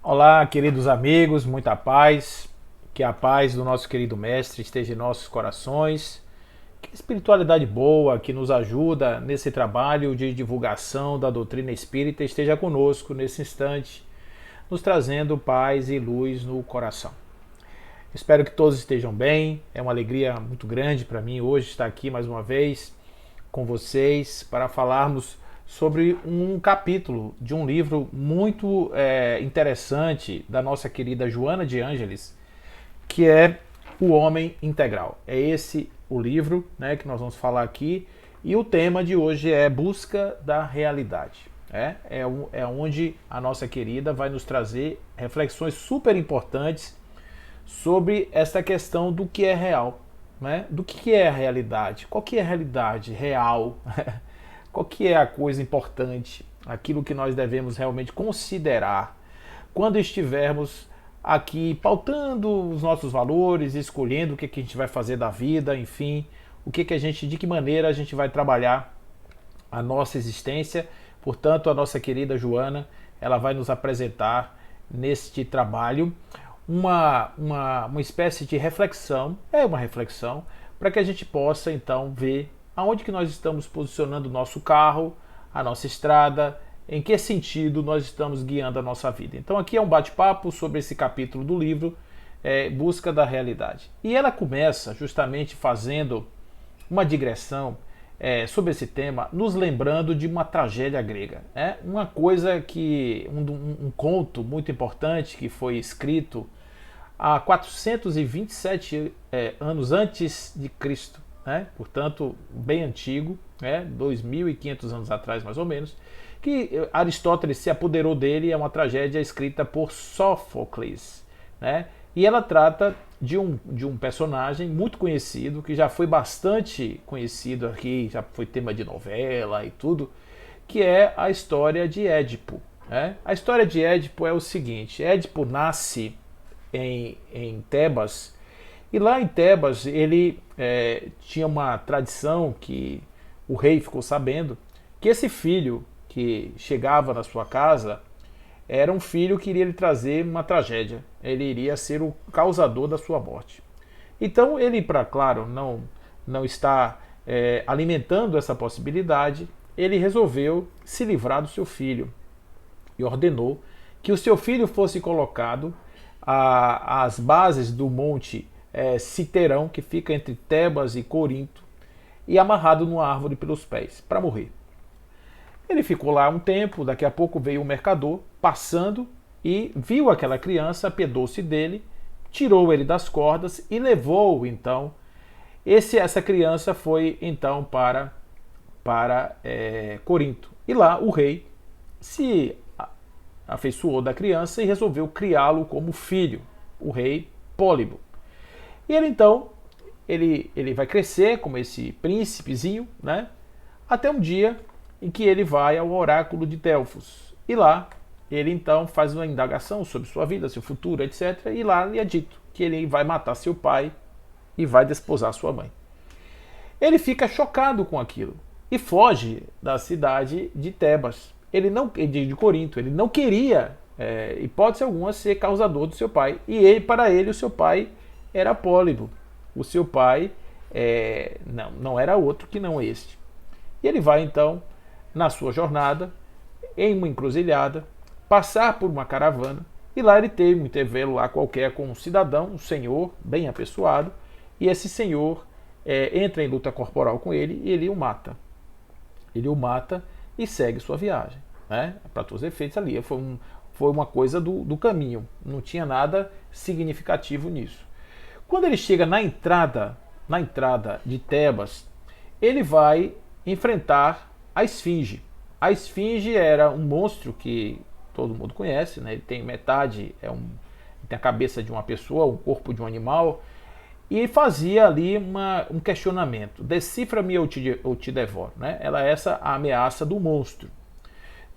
Olá, queridos amigos, muita paz. Que a paz do nosso querido Mestre esteja em nossos corações. Que a espiritualidade boa que nos ajuda nesse trabalho de divulgação da doutrina espírita esteja conosco nesse instante, nos trazendo paz e luz no coração. Espero que todos estejam bem. É uma alegria muito grande para mim hoje estar aqui mais uma vez com vocês para falarmos sobre um capítulo de um livro muito interessante da nossa querida Joana de Ângeles, que é O Homem Integral. É esse o livro, né, que nós vamos falar aqui, e o tema de hoje é Busca da Realidade. É onde a nossa querida vai nos trazer reflexões super importantes sobre essa questão do que é real, né? Do que é a realidade, qual que é a realidade real, qual que é a coisa importante, aquilo que nós devemos realmente considerar quando estivermos aqui pautando os nossos valores, escolhendo o que a gente vai fazer da vida, enfim, de que maneira a gente vai trabalhar a nossa existência. Portanto, a nossa querida Joana, ela vai nos apresentar neste trabalho uma espécie de reflexão, uma reflexão, para que a gente possa então ver aonde que nós estamos posicionando o nosso carro, a nossa estrada, em que sentido nós estamos guiando a nossa vida. Então aqui é um bate-papo sobre esse capítulo do livro, Busca da Realidade. E ela começa justamente fazendo uma digressão sobre esse tema, nos lembrando de uma tragédia grega. Uma coisa que, um conto muito importante que foi escrito há 427 anos antes de Cristo, né? Portanto, bem antigo, 2.500 anos atrás mais ou menos, que Aristóteles se apoderou dele. É uma tragédia escrita por Sófocles, né? E ela trata de um personagem muito conhecido, que já foi bastante conhecido aqui, já foi tema de novela e tudo, que é a história de Édipo, né? A história de Édipo é o seguinte: Édipo nasce em Tebas, e lá em Tebas ele tinha uma tradição que o rei ficou sabendo que esse filho que chegava na sua casa era um filho que iria lhe trazer uma tragédia. Ele iria ser o causador da sua morte. Então ele, para claro, não estar alimentando essa possibilidade, ele resolveu se livrar do seu filho e ordenou que o seu filho fosse colocado às bases do monte Citerão, que fica entre Tebas e Corinto, e amarrado numa árvore pelos pés, para morrer. Ele ficou lá um tempo, daqui a pouco veio um mercador passando e viu aquela criança, apiedou-se dele, tirou ele das cordas e levou então. Essa criança foi então para Corinto. E lá o rei se afeiçoou da criança e resolveu criá-lo como filho, o rei Pólibo. E ele então, ele vai crescer como esse príncipezinho, né? Até um dia em que ele vai ao oráculo de Delfos. E lá ele então faz uma indagação sobre sua vida, seu futuro, etc. E lá lhe é dito que ele vai matar seu pai e vai desposar sua mãe. Ele fica chocado com aquilo e foge da cidade de Tebas. Ele não, de Corinto. Ele não queria, hipótese alguma, ser causador do seu pai. E para ele, o seu pai era Pólibo. O seu pai não era outro que não este. E ele vai então, na sua jornada, em uma encruzilhada, passar por uma caravana, e lá ele tem um intervalo lá qualquer com um cidadão, um senhor bem apessoado, e esse senhor entra em luta corporal com ele e ele o mata. Ele o mata e segue sua viagem, né? Para todos os efeitos ali, foi uma coisa do caminho, não tinha nada significativo nisso. Quando ele chega na entrada de Tebas, ele vai enfrentar a Esfinge. A Esfinge era um monstro que todo mundo conhece, né? Ele tem metade, tem a cabeça de uma pessoa, o corpo de um animal, e fazia ali um questionamento: decifra-me ou te devoro, né? Ela é essa a ameaça do monstro.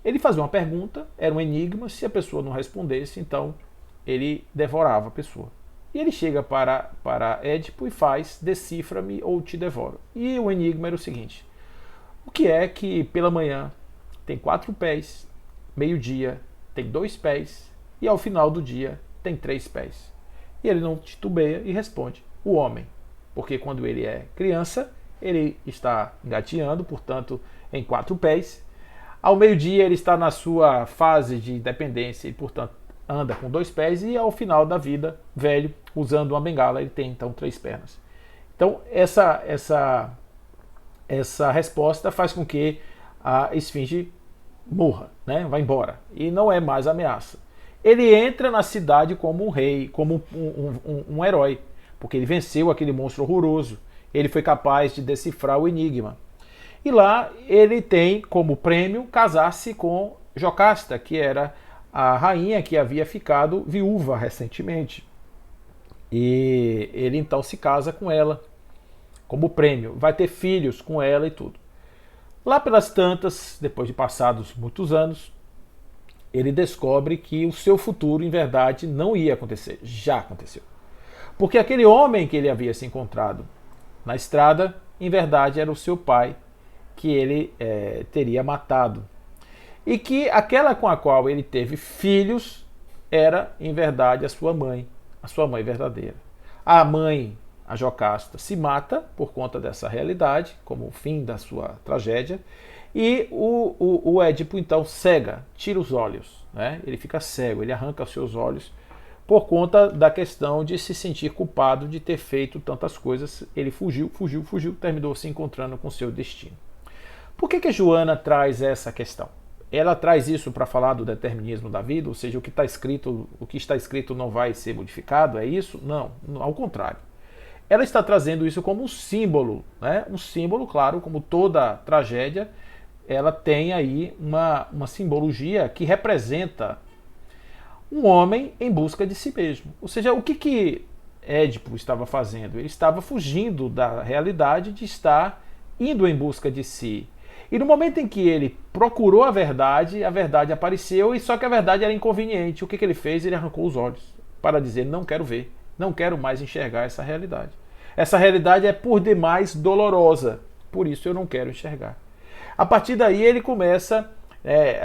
Ele fazia uma pergunta, era um enigma, se a pessoa não respondesse, então ele devorava a pessoa. E ele chega para Édipo e faz: decifra-me ou te devoro. E o enigma era o seguinte: o que é que pela manhã tem 4 pés, meio-dia tem 2 pés e ao final do dia tem 3 pés. E ele não titubeia e responde: o homem. Porque quando ele é criança, ele está engateando, portanto, em 4 pés. Ao meio-dia ele está na sua fase de independência e, portanto, anda com 2 pés. E ao final da vida, velho, usando uma bengala, ele tem então 3 pernas. Então, essa resposta faz com que a esfinge morra, né? Vai embora. E não é mais ameaça. Ele entra na cidade como um rei, como um herói, porque ele venceu aquele monstro horroroso. Ele foi capaz de decifrar o enigma. E lá ele tem como prêmio casar-se com Jocasta, que era a rainha que havia ficado viúva recentemente. E ele então se casa com ela como prêmio. Vai ter filhos com ela e tudo. Lá pelas tantas, depois de passados muitos anos, ele descobre que o seu futuro, em verdade, não ia acontecer. Já aconteceu. Porque aquele homem que ele havia se encontrado na estrada, em verdade, era o seu pai, que ele teria matado. E que aquela com a qual ele teve filhos era, em verdade, a sua mãe verdadeira. A mãe, a Jocasta, se mata por conta dessa realidade, como o fim da sua tragédia. E o Édipo então cega, tira os olhos, né? Ele fica cego, ele arranca os seus olhos por conta da questão de se sentir culpado de ter feito tantas coisas. Ele fugiu, terminou se encontrando com seu destino. Por que Joana traz essa questão? Ela traz isso para falar do determinismo da vida, ou seja, o que está escrito não vai ser modificado, é isso? Não, ao contrário. Ela está trazendo isso como um símbolo, né? Um símbolo, claro, como toda tragédia, ela tem aí uma simbologia que representa um homem em busca de si mesmo. Ou seja, o que Édipo estava fazendo? Ele estava fugindo da realidade de estar indo em busca de si. E no momento em que ele procurou a verdade apareceu, e só que a verdade era inconveniente. O que ele fez? Ele arrancou os olhos para dizer: não quero ver, não quero mais enxergar essa realidade. Essa realidade é por demais dolorosa, por isso eu não quero enxergar. A partir daí ele começa,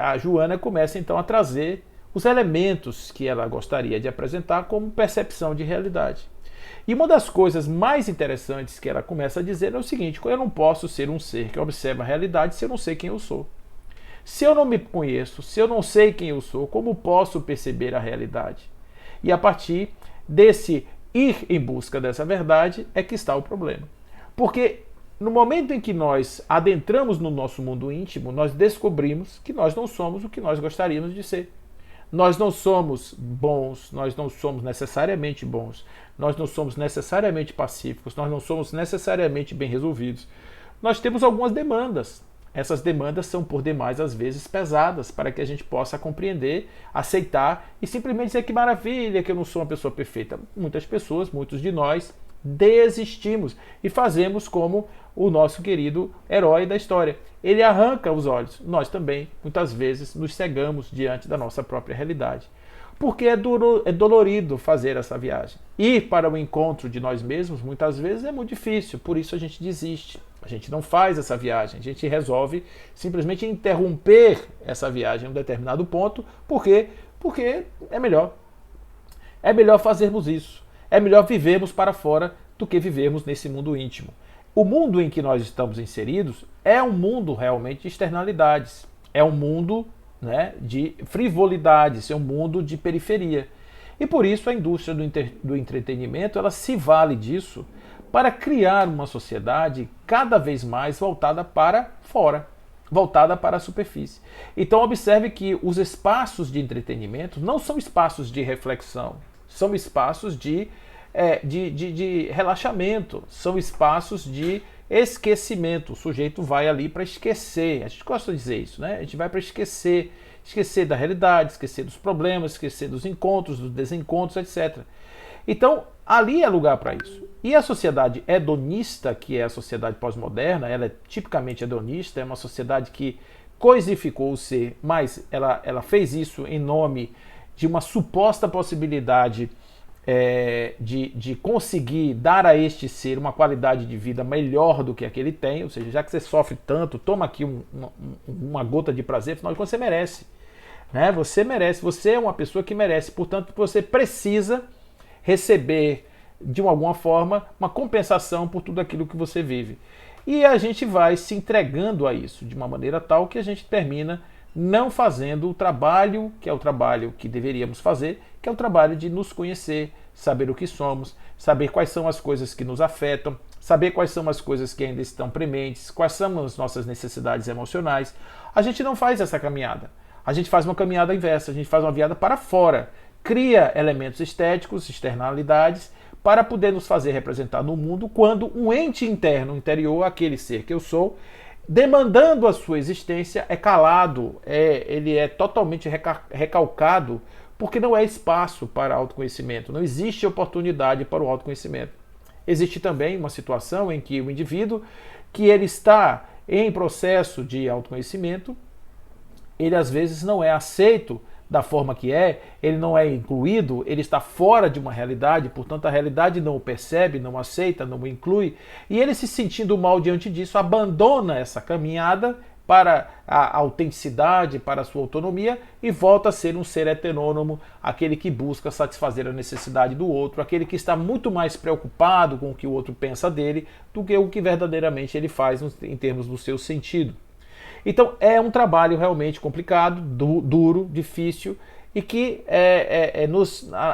a Joana começa então a trazer os elementos que ela gostaria de apresentar como percepção de realidade. E uma das coisas mais interessantes que ela começa a dizer é o seguinte: eu não posso ser um ser que observa a realidade se eu não sei quem eu sou. Se eu não me conheço, se eu não sei quem eu sou, como posso perceber a realidade? E a partir desse ir em busca dessa verdade é que está o problema. Porque no momento em que nós adentramos no nosso mundo íntimo, nós descobrimos que nós não somos o que nós gostaríamos de ser. Nós não somos bons, nós não somos necessariamente bons, nós não somos necessariamente pacíficos, nós não somos necessariamente bem resolvidos. Nós temos algumas demandas. Essas demandas são por demais, às vezes, pesadas para que a gente possa compreender, aceitar e simplesmente dizer: que maravilha que eu não sou uma pessoa perfeita. Muitas pessoas, muitos de nós, desistimos e fazemos como o nosso querido herói da história. Ele arranca os olhos. Nós também, muitas vezes, nos cegamos diante da nossa própria realidade. Porque é dolorido fazer essa viagem. Ir para o encontro de nós mesmos, muitas vezes, é muito difícil. Por isso a gente desiste. A gente não faz essa viagem. A gente resolve simplesmente interromper essa viagem em um determinado ponto. Por quê? Porque é melhor. É melhor fazermos isso. É melhor vivermos para fora do que vivermos nesse mundo íntimo. O mundo em que nós estamos inseridos é um mundo realmente de externalidades. É um mundo, né, de frivolidades, é um mundo de periferia. E por isso a indústria do entretenimento ela se vale disso para criar uma sociedade cada vez mais voltada para fora, voltada para a superfície. Então observe que os espaços de entretenimento não são espaços de reflexão, são espaços de relaxamento, são espaços de esquecimento. O sujeito vai ali para esquecer. A gente gosta de dizer isso, né? A gente vai para esquecer da realidade, esquecer dos problemas, esquecer dos encontros, dos desencontros, etc. Então, ali é lugar para isso. E a sociedade hedonista, que é a sociedade pós-moderna, ela é tipicamente hedonista, é uma sociedade que coisificou o ser, mas ela fez isso em nome de uma suposta possibilidade de conseguir dar a este ser uma qualidade de vida melhor do que a que ele tem. Ou seja, já que você sofre tanto, toma aqui uma gota de prazer, afinal de contas você merece. né? Você merece, você é uma pessoa que merece, portanto, você precisa receber, de alguma forma, uma compensação por tudo aquilo que você vive. E a gente vai se entregando a isso de uma maneira tal que a gente termina não fazendo o trabalho, que é o trabalho que deveríamos fazer, que é o trabalho de nos conhecer, saber o que somos, saber quais são as coisas que nos afetam, saber quais são as coisas que ainda estão prementes, quais são as nossas necessidades emocionais. A gente não faz essa caminhada. A gente faz uma caminhada inversa, a gente faz uma viada para fora, cria elementos estéticos, externalidades, para poder nos fazer representar no mundo quando um ente interno, interior, aquele ser que eu sou, demandando a sua existência, é calado, ele é totalmente recalcado, porque não é espaço para autoconhecimento, não existe oportunidade para o autoconhecimento. Existe também uma situação em que o indivíduo, que ele está em processo de autoconhecimento, ele às vezes não é aceito da forma que é, ele não é incluído, ele está fora de uma realidade, portanto a realidade não o percebe, não o aceita, não o inclui, e ele se sentindo mal diante disso, abandona essa caminhada para a autenticidade, para a sua autonomia e volta a ser um ser heterônomo, aquele que busca satisfazer a necessidade do outro, aquele que está muito mais preocupado com o que o outro pensa dele do que o que verdadeiramente ele faz em termos do seu sentido. Então é um trabalho realmente complicado, duro, difícil, e que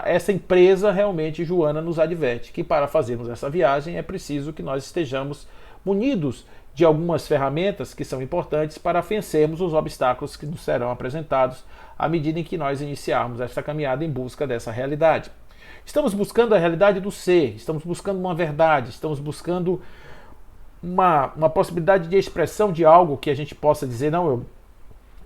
essa empresa realmente, Joana, nos adverte que para fazermos essa viagem é preciso que nós estejamos munidos de algumas ferramentas que são importantes para vencermos os obstáculos que nos serão apresentados à medida em que nós iniciarmos esta caminhada em busca dessa realidade. Estamos buscando a realidade do ser, estamos buscando uma verdade, estamos buscando uma possibilidade de expressão de algo que a gente possa dizer, não,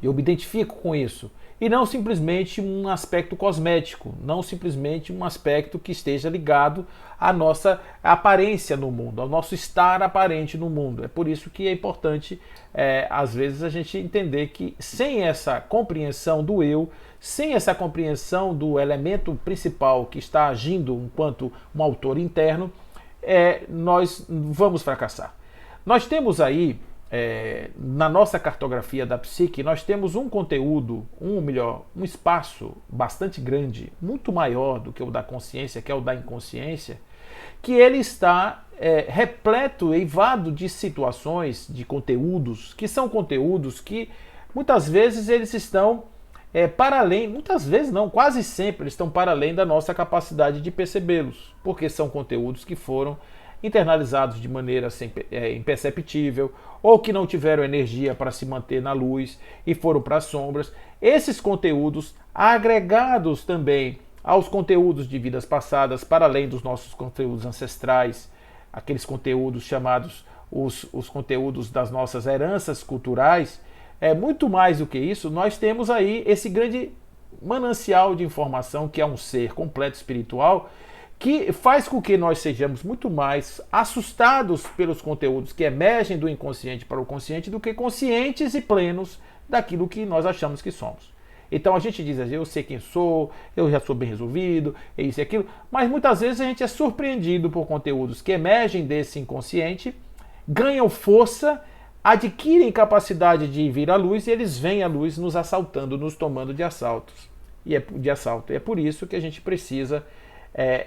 eu me identifico com isso. E não simplesmente um aspecto cosmético, não simplesmente um aspecto que esteja ligado à nossa aparência no mundo, ao nosso estar aparente no mundo. É por isso que é importante, às vezes, a gente entender que sem essa compreensão do eu, sem essa compreensão do elemento principal que está agindo enquanto um autor interno, nós vamos fracassar. Nós temos aí, na nossa cartografia da psique, nós temos um conteúdo, um espaço bastante grande, muito maior do que o da consciência, que é o da inconsciência, que ele está repleto, eivado de situações, de conteúdos, que são conteúdos que muitas vezes eles estão para além, muitas vezes não, quase sempre eles estão para além da nossa capacidade de percebê-los, porque são conteúdos que foram internalizados de maneira imperceptível, ou que não tiveram energia para se manter na luz e foram para as sombras. Esses conteúdos, agregados também aos conteúdos de vidas passadas, para além dos nossos conteúdos ancestrais, aqueles conteúdos chamados os conteúdos das nossas heranças culturais, muito mais do que isso, nós temos aí esse grande manancial de informação que é um ser completo espiritual, que faz com que nós sejamos muito mais assustados pelos conteúdos que emergem do inconsciente para o consciente do que conscientes e plenos daquilo que nós achamos que somos. Então a gente diz assim, eu sei quem sou, eu já sou bem resolvido, é isso e aquilo, mas muitas vezes a gente é surpreendido por conteúdos que emergem desse inconsciente, ganham força, adquirem capacidade de vir à luz e eles vêm à luz nos assaltando, nos tomando de assaltos. E é por isso que a gente precisa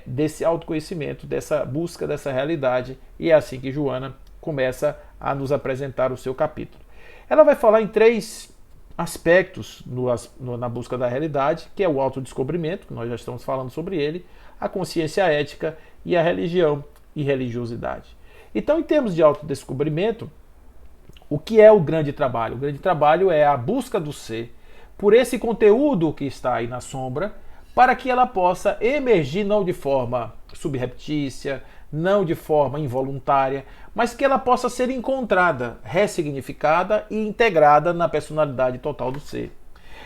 desse autoconhecimento, dessa busca dessa realidade, e é assim que Joana começa a nos apresentar o seu capítulo. Ela vai falar em 3 aspectos na busca da realidade, que é o autodescobrimento, que nós já estamos falando sobre ele, a consciência ética e a religião e religiosidade. Então, em termos de autodescobrimento, o que é o grande trabalho? O grande trabalho é a busca do ser por esse conteúdo que está aí na sombra, para que ela possa emergir não de forma subreptícia, não de forma involuntária, mas que ela possa ser encontrada, ressignificada e integrada na personalidade total do ser.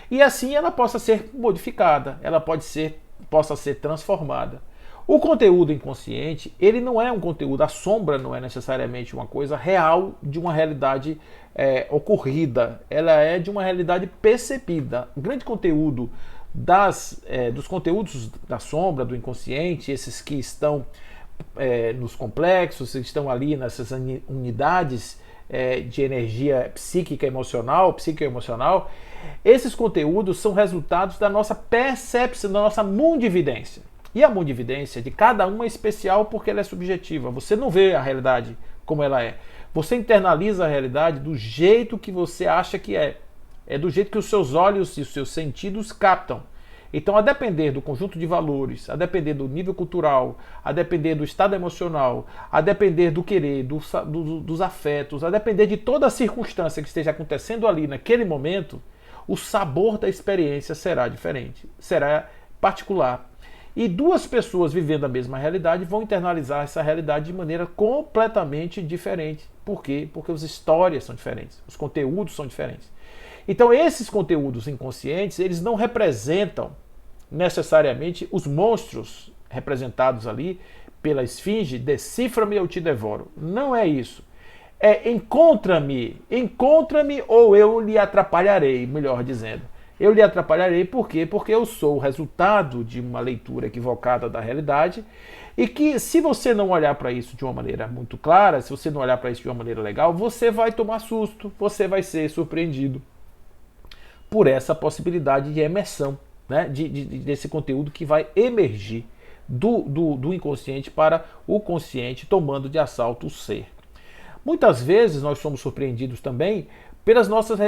E assim ela possa ser modificada, ela possa ser transformada. O conteúdo inconsciente, ele não é um conteúdo, a sombra não é necessariamente uma coisa real de uma realidade ocorrida, ela é de uma realidade percebida. O grande conteúdo dos conteúdos da sombra, do inconsciente, esses que estão nos complexos, que estão ali nessas unidades de energia psíquica emocional, psicoemocional, esses conteúdos são resultados da nossa percepção, da nossa mundividência. E a mundividência de cada um é especial porque ela é subjetiva. Você não vê a realidade como ela é. Você internaliza a realidade do jeito que você acha que é. É do jeito que os seus olhos e os seus sentidos captam. Então, a depender do conjunto de valores, a depender do nível cultural, a depender do estado emocional, a depender do querer, dos afetos, a depender de toda a circunstância que esteja acontecendo ali naquele momento, o sabor da experiência será diferente, será particular. E duas pessoas vivendo a mesma realidade vão internalizar essa realidade de maneira completamente diferente. Por quê? Porque as histórias são diferentes, os conteúdos são diferentes. Então esses conteúdos inconscientes, eles não representam necessariamente os monstros representados ali pela esfinge, decifra-me ou te devoro. Não é isso. É encontra-me ou eu lhe atrapalharei, melhor dizendo. Eu lhe atrapalharei por quê? Porque eu sou o resultado de uma leitura equivocada da realidade e que se você não olhar para isso de uma maneira muito clara, se você não olhar para isso de uma maneira legal, você vai tomar susto, você vai ser surpreendido por essa possibilidade de emersão, né? Desse conteúdo que vai emergir do inconsciente para o consciente, tomando de assalto o ser. Muitas vezes nós somos surpreendidos também pelas nossas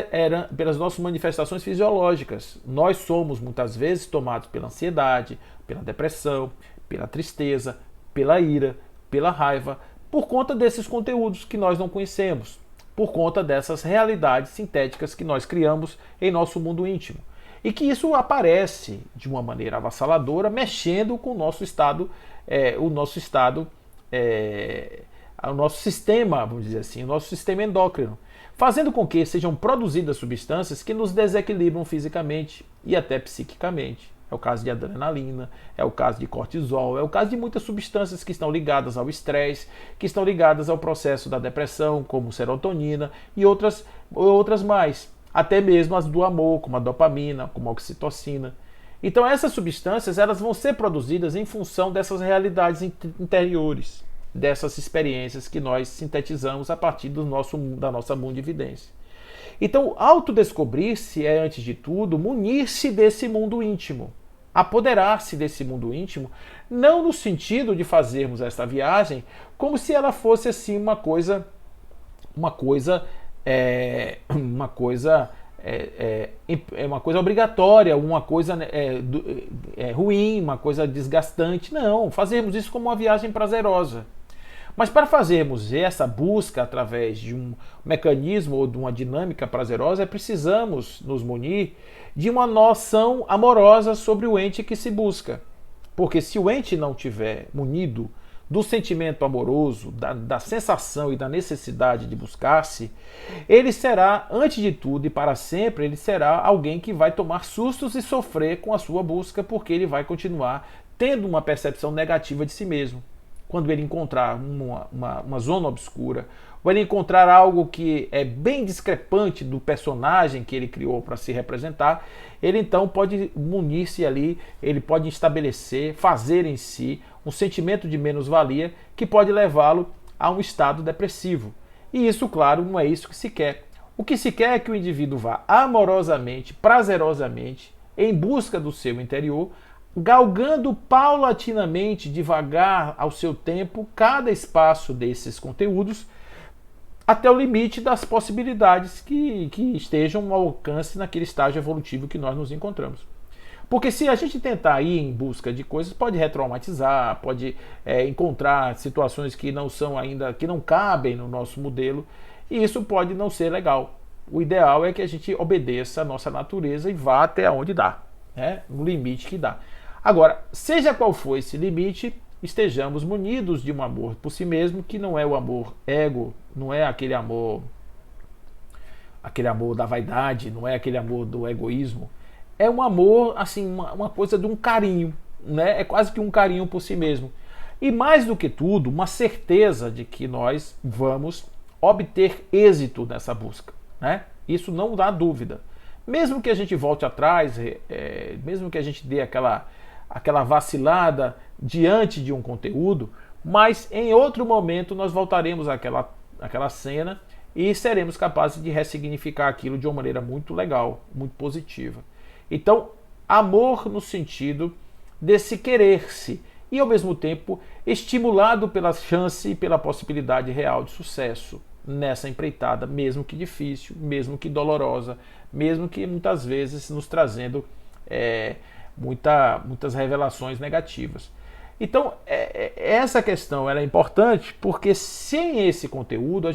manifestações fisiológicas. Nós somos muitas vezes tomados pela ansiedade, pela depressão, pela tristeza, pela ira, pela raiva, por conta desses conteúdos que nós não conhecemos, por conta dessas realidades sintéticas que nós criamos em nosso mundo íntimo. E que isso aparece de uma maneira avassaladora, mexendo com o nosso estado, o nosso sistema, vamos dizer assim, o nosso sistema endócrino, fazendo com que sejam produzidas substâncias que nos desequilibram fisicamente e até psiquicamente. É o caso de adrenalina, é o caso de cortisol, é o caso de muitas substâncias que estão ligadas ao estresse, que estão ligadas ao processo da depressão, como serotonina e outras mais. Até mesmo as do amor, como a dopamina, como a oxitocina. Então essas substâncias elas vão ser produzidas em função dessas realidades interiores, dessas experiências que nós sintetizamos a partir da nossa mundividência. Então, autodescobrir-se é, antes de tudo, munir-se desse mundo íntimo, apoderar-se desse mundo íntimo, não no sentido de fazermos esta viagem como se ela fosse assim uma coisa obrigatória, uma coisa ruim, uma coisa desgastante. Não, fazermos isso como uma viagem prazerosa. Mas para fazermos essa busca através de um mecanismo ou de uma dinâmica prazerosa, precisamos nos munir de uma noção amorosa sobre o ente que se busca. Porque se o ente não tiver munido do sentimento amoroso, da sensação e da necessidade de buscar-se, ele será, antes de tudo e para sempre, ele será alguém que vai tomar sustos e sofrer com a sua busca, porque ele vai continuar tendo uma percepção negativa de si mesmo. Quando ele encontrar uma zona obscura, ou ele encontrar algo que é bem discrepante do personagem que ele criou para se representar, ele então pode munir-se ali, ele pode estabelecer, fazer em si um sentimento de menos-valia que pode levá-lo a um estado depressivo. E isso, claro, não é isso que se quer. O que se quer é que o indivíduo vá amorosamente, prazerosamente, em busca do seu interior, galgando paulatinamente, devagar, ao seu tempo, cada espaço desses conteúdos, até o limite das possibilidades que estejam ao alcance naquele estágio evolutivo que nós nos encontramos. Porque se a gente tentar ir em busca de coisas, pode retraumatizar, pode encontrar situações que não são ainda, que não cabem no nosso modelo, e isso pode não ser legal. O ideal é que a gente obedeça a nossa natureza e vá até onde dá, né? No limite que dá. Agora, seja qual for esse limite, estejamos munidos de um amor por si mesmo, que não é o amor ego, não é aquele amor da vaidade, não é aquele amor do egoísmo. É um amor, assim, uma coisa de um carinho, né? É quase que um carinho por si mesmo. E mais do que tudo, uma certeza de que nós vamos obter êxito nessa busca, né? Isso não dá dúvida. Mesmo que a gente volte atrás, mesmo que a gente dê aquela vacilada diante de um conteúdo, mas em outro momento nós voltaremos àquela cena e seremos capazes de ressignificar aquilo de uma maneira muito legal, muito positiva. Então, amor no sentido desse querer-se e, ao mesmo tempo, estimulado pela chance e pela possibilidade real de sucesso nessa empreitada, mesmo que difícil, mesmo que dolorosa, mesmo que muitas vezes nos trazendo muitas revelações negativas. Então, essa questão ela é importante porque sem esse conteúdo,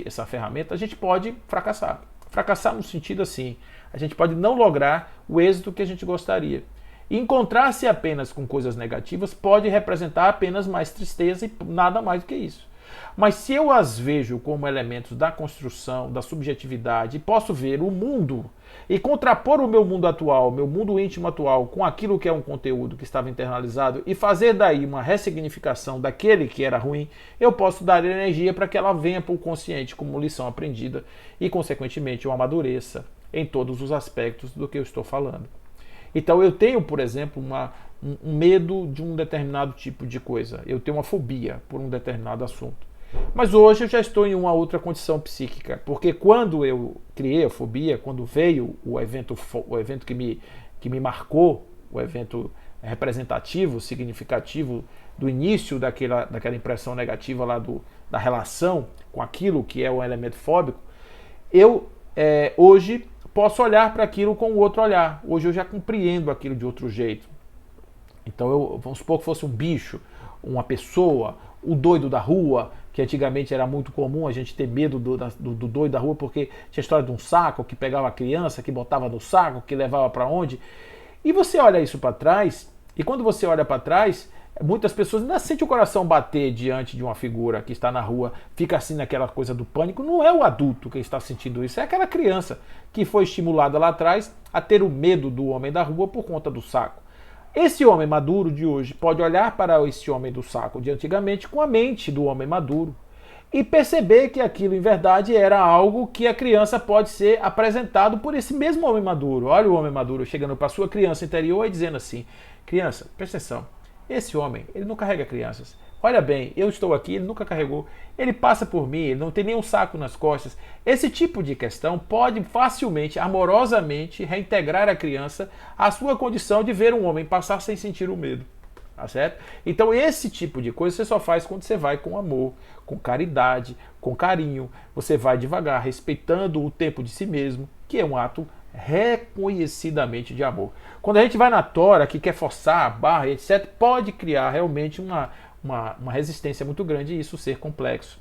essa ferramenta, a gente pode fracassar. Fracassar no sentido assim, a gente pode não lograr o êxito que a gente gostaria. Encontrar-se apenas com coisas negativas pode representar apenas mais tristeza e nada mais do que isso. Mas se eu as vejo como elementos da construção, da subjetividade, e posso ver o mundo e contrapor o meu mundo atual, meu mundo íntimo atual, com aquilo que é um conteúdo que estava internalizado e fazer daí uma ressignificação daquele que era ruim, eu posso dar energia para que ela venha para o consciente como lição aprendida e, consequentemente, eu amadureça em todos os aspectos do que eu estou falando. Então eu tenho, por exemplo, um medo de um determinado tipo de coisa. Eu tenho uma fobia por um determinado assunto. Mas hoje eu já estou em uma outra condição psíquica, porque quando eu criei a fobia, quando veio o evento que me marcou, o evento representativo, significativo do início daquela impressão negativa lá da relação com aquilo que é o elemento fóbico, eu hoje posso olhar para aquilo com outro olhar. Hoje eu já compreendo aquilo de outro jeito. Então, vamos supor que fosse um bicho, uma pessoa, o doido da rua, que antigamente era muito comum a gente ter medo do doido da rua, porque tinha a história de um saco que pegava a criança, que botava no saco, que levava para onde. E você olha isso para trás, e quando você olha para trás, muitas pessoas ainda sentem o coração bater diante de uma figura que está na rua, fica assim naquela coisa do pânico. Não é o adulto que está sentindo isso, é aquela criança que foi estimulada lá atrás a ter o medo do homem da rua por conta do saco. Esse homem maduro de hoje pode olhar para esse homem do saco de antigamente com a mente do homem maduro e perceber que aquilo em verdade era algo que a criança pode ser apresentado por esse mesmo homem maduro. Olha o homem maduro chegando para a sua criança interior e dizendo assim: criança, presta atenção, esse homem, ele não carrega crianças. Olha bem, eu estou aqui, ele nunca carregou, ele passa por mim, ele não tem nenhum saco nas costas. Esse tipo de questão pode facilmente, amorosamente, reintegrar a criança à sua condição de ver um homem passar sem sentir o medo. Tá certo? Então esse tipo de coisa você só faz quando você vai com amor, com caridade, com carinho. Você vai devagar, respeitando o tempo de si mesmo, que é um ato reconhecidamente de amor. Quando a gente vai na tora, que quer forçar a barra, etc., pode criar realmente uma resistência muito grande e isso ser complexo.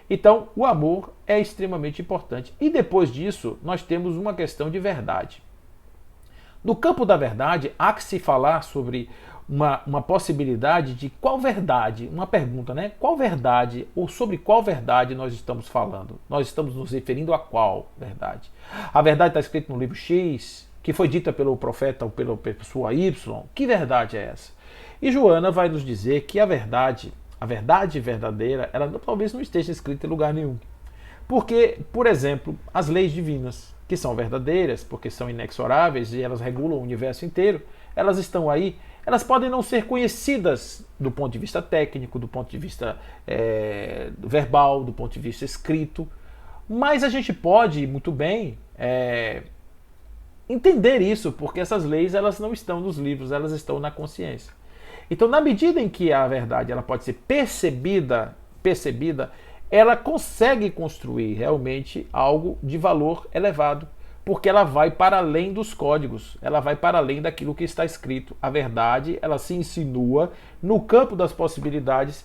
Então, o amor é extremamente importante. E depois disso, nós temos uma questão de verdade. No campo da verdade, há que se falar sobre uma possibilidade de qual verdade, uma pergunta, né? Qual verdade ou sobre qual verdade nós estamos falando? Nós estamos nos referindo a qual verdade? A verdade está escrita no livro X, que foi dita pelo profeta ou pela pessoa Y. Que verdade é essa? E Joana vai nos dizer que a verdade verdadeira, ela talvez não esteja escrita em lugar nenhum. Porque, por exemplo, as leis divinas, que são verdadeiras, porque são inexoráveis e elas regulam o universo inteiro, elas estão aí, elas podem não ser conhecidas do ponto de vista técnico, do ponto de vista verbal, do ponto de vista escrito, mas a gente pode muito bem entender isso, porque essas leis elas não estão nos livros, elas estão na consciência. Então, na medida em que a verdade ela pode ser percebida, ela consegue construir realmente algo de valor elevado, porque ela vai para além dos códigos, ela vai para além daquilo que está escrito. A verdade, ela se insinua no campo das possibilidades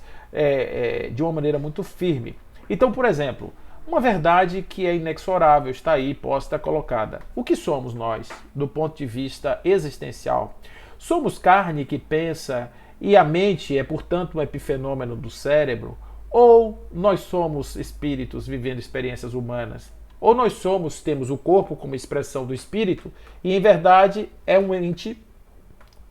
de uma maneira muito firme. Então, por exemplo, uma verdade que é inexorável, está aí, posta, colocada. O que somos nós, do ponto de vista existencial? Somos carne que pensa e a mente é, portanto, um epifenômeno do cérebro? Ou nós somos espíritos vivendo experiências humanas? Ou nós temos o corpo como expressão do espírito e, em verdade, é um ente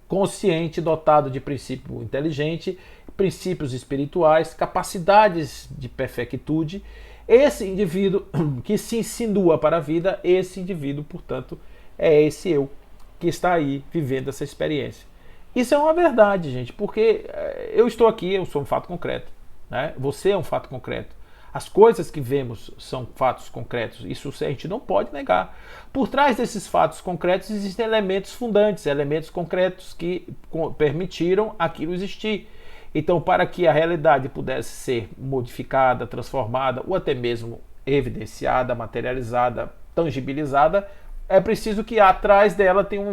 consciente, dotado de princípio inteligente, princípios espirituais, capacidades de perfectude. Esse indivíduo que se insinua para a vida, esse indivíduo, portanto, é esse eu que está aí vivendo essa experiência. Isso é uma verdade, gente, porque eu estou aqui, eu sou um fato concreto, né? Você é um fato concreto. As coisas que vemos são fatos concretos, isso a gente não pode negar. Por trás desses fatos concretos existem elementos fundantes, elementos concretos que permitiram aquilo existir. Então, para que a realidade pudesse ser modificada, transformada ou até mesmo evidenciada, materializada, tangibilizada, é preciso que atrás dela tenham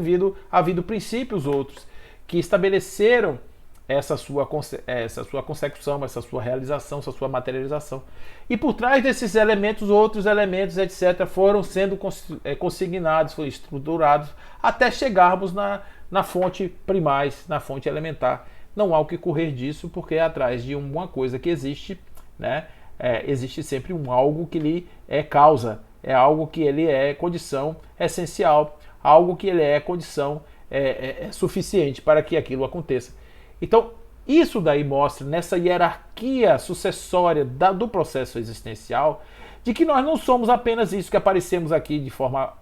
havido princípios outros que estabeleceram essa sua consecução, essa sua realização, essa sua materialização. E por trás desses elementos, outros elementos, etc., foram sendo consignados, foram estruturados, até chegarmos na fonte primaz, na fonte elementar. Não há o que correr disso, porque atrás de uma coisa que existe, né, existe sempre um algo que lhe é causa, é algo que ele é condição essencial, algo que ele é condição suficiente para que aquilo aconteça. Então, isso daí mostra, nessa hierarquia sucessória do processo existencial, de que nós não somos apenas isso que aparecemos aqui de forma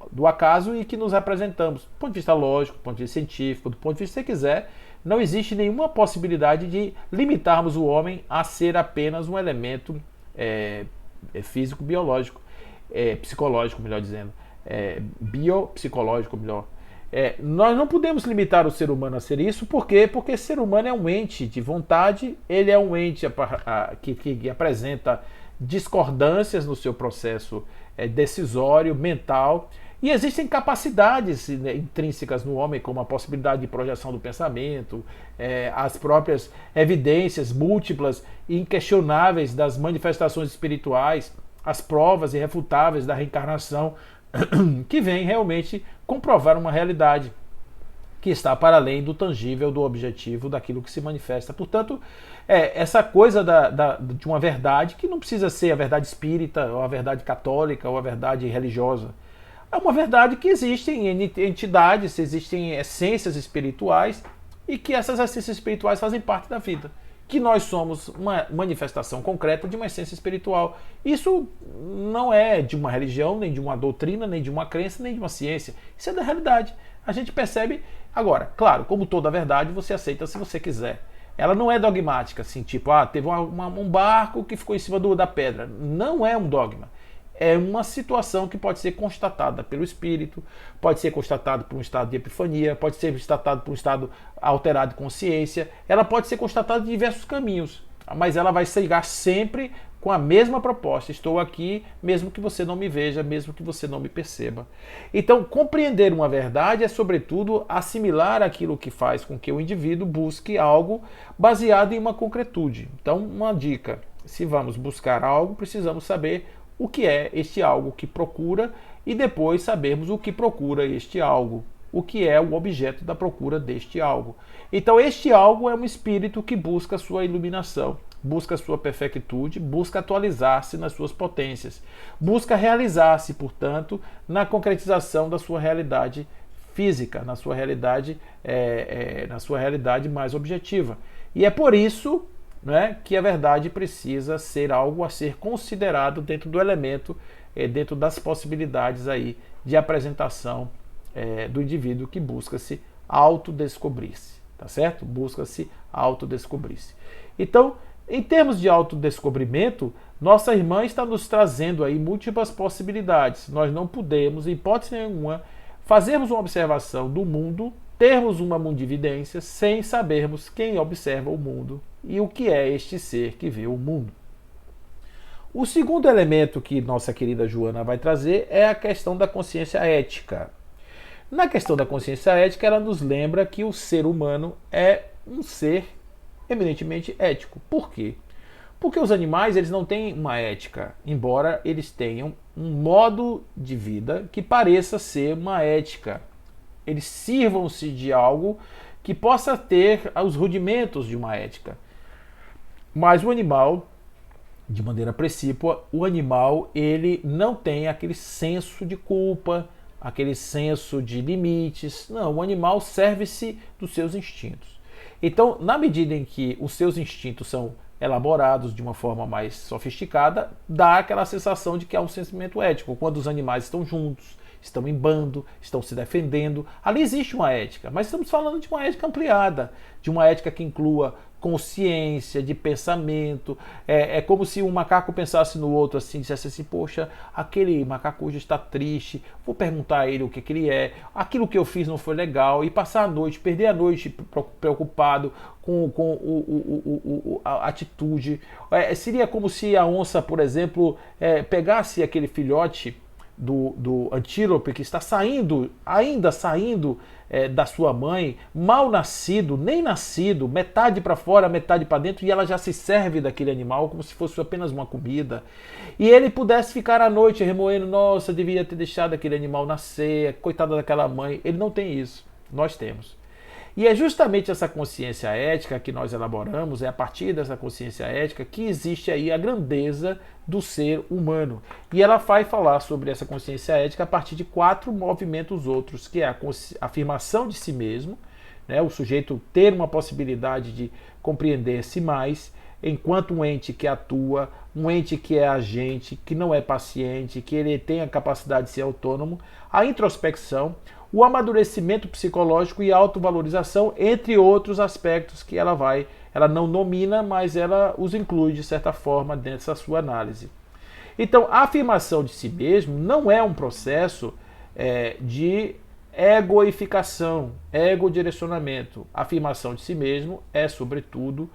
do acaso e que nos apresentamos. Do ponto de vista lógico, do ponto de vista científico, do ponto de vista que você quiser, não existe nenhuma possibilidade de limitarmos o homem a ser apenas um elemento físico, biológico, psicológico, melhor dizendo, biopsicológico, melhor. Nós não podemos limitar o ser humano a ser isso, por quê? Porque ser humano é um ente de vontade, ele é um ente que apresenta discordâncias no seu processo decisório, mental, e existem capacidades intrínsecas no homem, como a possibilidade de projeção do pensamento, as próprias evidências múltiplas e inquestionáveis das manifestações espirituais, as provas irrefutáveis da reencarnação, que vem realmente comprovar uma realidade que está para além do tangível, do objetivo, daquilo que se manifesta. Portanto, essa coisa de uma verdade que não precisa ser a verdade espírita, ou a verdade católica, ou a verdade religiosa. É uma verdade que existem entidades, existem essências espirituais, e que essas essências espirituais fazem parte da vida. Que nós somos uma manifestação concreta de uma essência espiritual. Isso não é de uma religião, nem de uma doutrina, nem de uma crença, nem de uma ciência. Isso é da realidade. A gente percebe. Agora, claro, como toda verdade, você aceita se você quiser. Ela não é dogmática, assim, tipo, teve um barco que ficou em cima da pedra. Não é um dogma. É uma situação que pode ser constatada pelo espírito, pode ser constatada por um estado de epifania, pode ser constatada por um estado alterado de consciência, ela pode ser constatada de diversos caminhos, mas ela vai chegar sempre com a mesma proposta: estou aqui, mesmo que você não me veja, mesmo que você não me perceba. Então, compreender uma verdade é, sobretudo, assimilar aquilo que faz com que o indivíduo busque algo baseado em uma concretude. Então, uma dica: se vamos buscar algo, precisamos saber o que é este algo que procura e depois sabermos o que procura este algo, o que é o objeto da procura deste algo. Então este algo é um espírito que busca a sua iluminação, busca a sua perfectude, busca atualizar-se nas suas potências, busca realizar-se, portanto, na concretização da sua realidade física, na sua realidade mais objetiva. E é por isso, né, que a verdade precisa ser algo a ser considerado dentro do elemento, dentro das possibilidades aí de apresentação do indivíduo que busca se autodescobrir-se, tá certo? Busca-se autodescobrir-se. Então, em termos de autodescobrimento, nossa irmã está nos trazendo aí múltiplas possibilidades. Nós não podemos, em hipótese nenhuma, fazermos uma observação do mundo, termos uma mundividência, sem sabermos quem observa o mundo e o que é este ser que vê o mundo. O segundo elemento que nossa querida Joana vai trazer é a questão da consciência ética. Na questão da consciência ética, ela nos lembra que o ser humano é um ser eminentemente ético. Por quê? Porque os animais, eles não têm uma ética, embora eles tenham um modo de vida que pareça ser uma ética. Eles sirvam-se de algo que possa ter os rudimentos de uma ética. Mas o animal, de maneira precípua, o animal ele não tem aquele senso de culpa, aquele senso de limites. Não, o animal serve-se dos seus instintos. Então, na medida em que os seus instintos são elaborados de uma forma mais sofisticada, dá aquela sensação de que há um sentimento ético. Quando os animais estão juntos, estão em bando, estão se defendendo, ali existe uma ética, mas estamos falando de uma ética ampliada, de uma ética que inclua consciência, de pensamento. É como se um macaco pensasse no outro assim, dissesse assim, poxa, aquele macaco hoje está triste, vou perguntar a ele o que, que ele é, aquilo que eu fiz não foi legal, e passar a noite, perder a noite preocupado com a atitude. Seria como se a onça, por exemplo, pegasse aquele filhote do antílope que está saindo, ainda saindo da sua mãe, mal nascido, nem nascido, metade para fora, metade para dentro, e ela já se serve daquele animal como se fosse apenas uma comida. E ele pudesse ficar à noite remoendo, nossa, devia ter deixado aquele animal nascer, coitada daquela mãe. Ele não tem isso, nós temos. E é justamente essa consciência ética que nós elaboramos, é a partir dessa consciência ética que existe aí a grandeza do ser humano. E ela vai falar sobre essa consciência ética a partir de 4 movimentos outros, que é a afirmação de si mesmo, né, o sujeito ter uma possibilidade de compreender-se mais, enquanto um ente que atua, um ente que é agente, que não é paciente, que ele tem a capacidade de ser autônomo, a introspecção, o amadurecimento psicológico e a autovalorização, entre outros aspectos que ela não nomina, mas ela os inclui de certa forma dentro da sua análise. Então, a afirmação de si mesmo não é um processo de egoificação, ego-direcionamento. A afirmação de si mesmo é, sobretudo,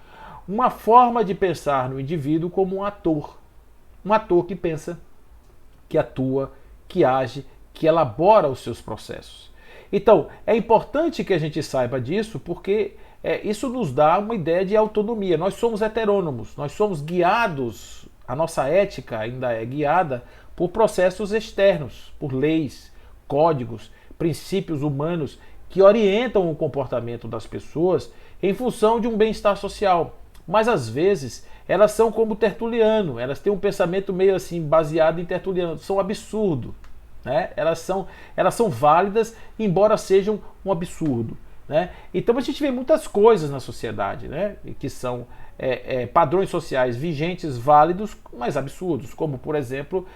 uma forma de pensar no indivíduo como um ator que pensa, que atua, que age, que elabora os seus processos. Então, é importante que a gente saiba disso, porque isso nos dá uma ideia de autonomia. Nós somos heterônomos, nós somos guiados, a nossa ética ainda é guiada por processos externos, por leis, códigos, princípios humanos que orientam o comportamento das pessoas em função de um bem-estar social. Mas, às vezes, elas são como Tertuliano, elas têm um pensamento meio assim, baseado em Tertuliano, são absurdos. Né? Elas são válidas, embora sejam um absurdo. Né? Então a gente vê muitas coisas na sociedade, né? Que são padrões sociais vigentes, válidos, mas absurdos, como por exemplo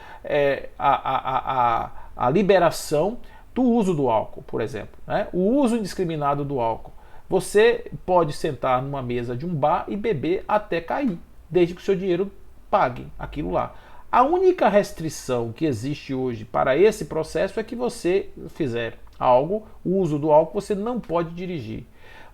a liberação do uso do álcool, por exemplo. Né? O uso indiscriminado do álcool. Você pode sentar numa mesa de um bar e beber até cair, desde que o seu dinheiro pague aquilo lá. A única restrição que existe hoje para esse processo é que você fizer algo, o uso do álcool, você não pode dirigir.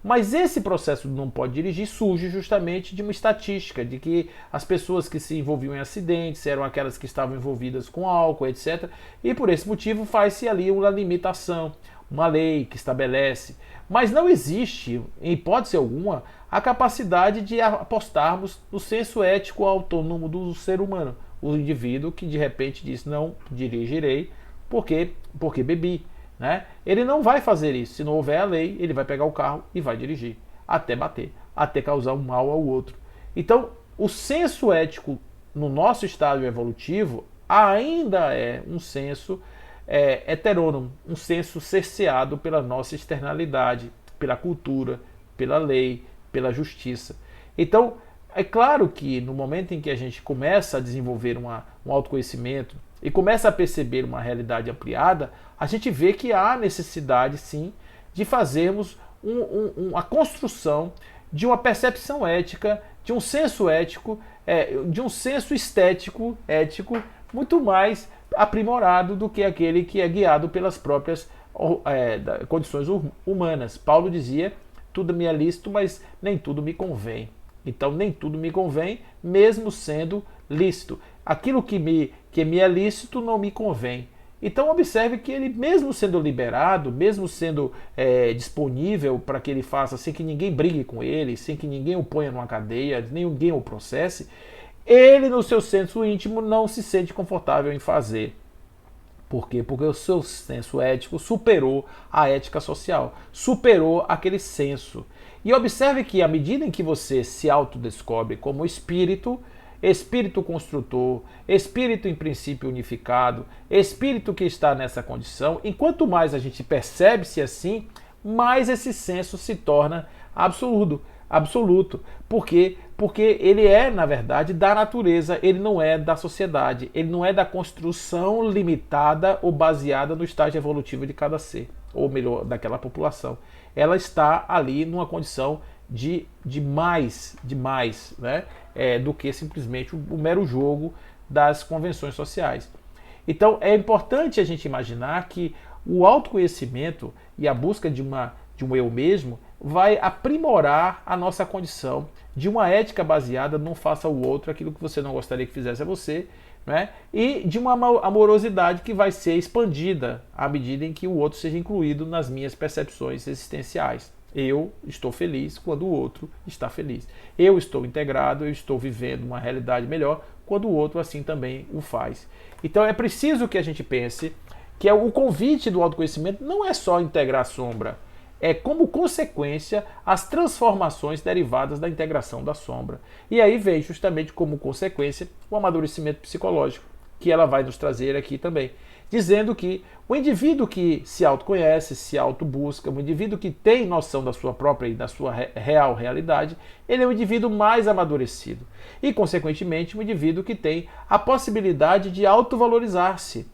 Mas esse processo de não pode dirigir surge justamente de uma estatística, de que as pessoas que se envolviam em acidentes eram aquelas que estavam envolvidas com álcool, etc. E por esse motivo faz-se ali uma limitação, uma lei que estabelece. Mas não existe, em hipótese alguma, a capacidade de apostarmos no senso ético autônomo do ser humano. O indivíduo que de repente diz, não dirigirei porque bebi. Né? Ele não vai fazer isso. Se não houver a lei, ele vai pegar o carro e vai dirigir, até bater, até causar um mal ao outro. Então, o senso ético no nosso estágio evolutivo ainda é um senso heterônomo, um senso cerceado pela nossa externalidade, pela cultura, pela lei, pela justiça. Então, é claro que no momento em que a gente começa a desenvolver um autoconhecimento e começa a perceber uma realidade ampliada, a gente vê que há necessidade, sim, de fazermos a construção de uma percepção ética, de um senso ético, de um senso estético, ético, muito mais aprimorado do que aquele que é guiado pelas próprias condições humanas. Paulo dizia, tudo me é lícito, mas nem tudo me convém. Então, nem tudo me convém, mesmo sendo lícito. Aquilo que me é lícito não me convém. Então, observe que ele, mesmo sendo liberado, mesmo sendo disponível para que ele faça sem que ninguém brigue com ele, sem que ninguém o ponha numa cadeia, nem ninguém o processe, ele, no seu senso íntimo, não se sente confortável em fazer. Por quê? Porque o seu senso ético superou a ética social, superou aquele senso. E observe que à medida em que você se autodescobre como espírito construtor, espírito em princípio unificado, espírito que está nessa condição, enquanto mais a gente percebe-se assim, mais esse senso se torna absoluto. Por quê? Porque ele é, na verdade, da natureza, ele não é da sociedade, ele não é da construção limitada ou baseada no estágio evolutivo de cada ser, ou melhor, daquela população. Ela está ali numa condição de mais, né? Do que simplesmente o mero jogo das convenções sociais. Então é importante a gente imaginar que o autoconhecimento e a busca de um eu mesmo vai aprimorar a nossa condição de uma ética baseada não faça ao outro aquilo que você não gostaria que fizesse a você, né? E de uma amorosidade que vai ser expandida à medida em que o outro seja incluído nas minhas percepções existenciais. Eu estou feliz quando o outro está feliz. Eu estou integrado, eu estou vivendo uma realidade melhor quando o outro assim também o faz. Então é preciso que a gente pense que o convite do autoconhecimento não é só integrar a sombra, é como consequência as transformações derivadas da integração da sombra. E aí vem justamente como consequência o amadurecimento psicológico, que ela vai nos trazer aqui também, dizendo que o indivíduo que se autoconhece, se autobusca, o indivíduo que tem noção da sua própria e da sua real realidade, ele é um indivíduo mais amadurecido e, consequentemente, um indivíduo que tem a possibilidade de autovalorizar-se.